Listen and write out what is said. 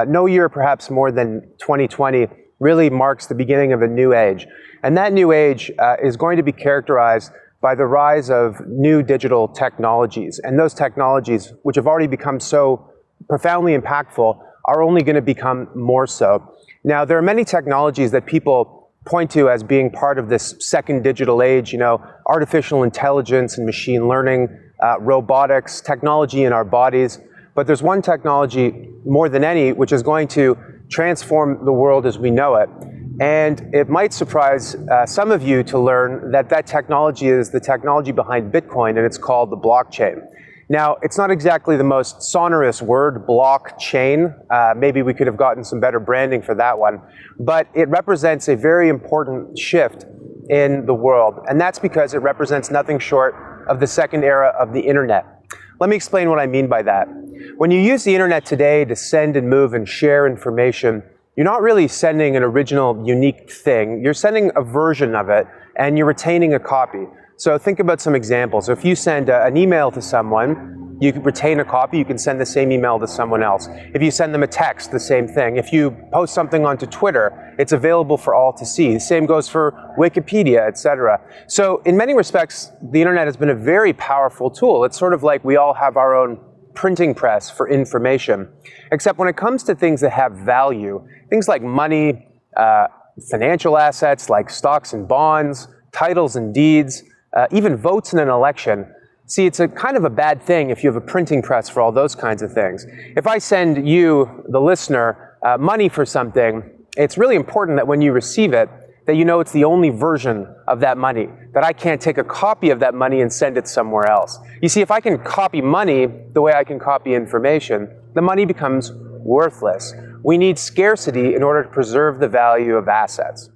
no year perhaps more than 2020 really marks the beginning of a new age. And that new age is going to be characterized by the rise of new digital technologies. And those technologies, which have already become so profoundly impactful, are only going to become more so. Now, there are many technologies that people point to as being part of this second digital age, artificial intelligence and machine learning, robotics, technology in our bodies. But there's one technology more than any which is going to transform the world as we know it. And it might surprise some of you to learn that that technology is the technology behind Bitcoin, and it's called the blockchain. Now, it's not exactly the most sonorous word, blockchain. Maybe we could have gotten some better branding for that one. But it represents a very important shift in the world. And that's because it represents nothing short of the second era of the internet. Let me explain what I mean by that. When you use the internet today to send and move and share information, you're not really sending an original, unique thing. You're sending a version of it, and you're retaining a copy. So think about some examples. If you send an email to someone, you can retain a copy. You can send the same email to someone else. If you send them a text, the same thing. If you post something onto Twitter, it's available for all to see. The same goes for Wikipedia, etc. So in many respects, the internet has been a very powerful tool. It's sort of like we all have our own printing press for information. Except when it comes to things that have value, things like money, financial assets like stocks and bonds, titles and deeds, even votes in an election. See, it's a kind of a bad thing if you have a printing press for all those kinds of things. If I send you, the listener, money for something, it's really important that when you receive it, that you know it's the only version of that money, that I can't take a copy of that money and send it somewhere else. You see, if I can copy money the way I can copy information, the money becomes worthless. We need scarcity in order to preserve the value of assets.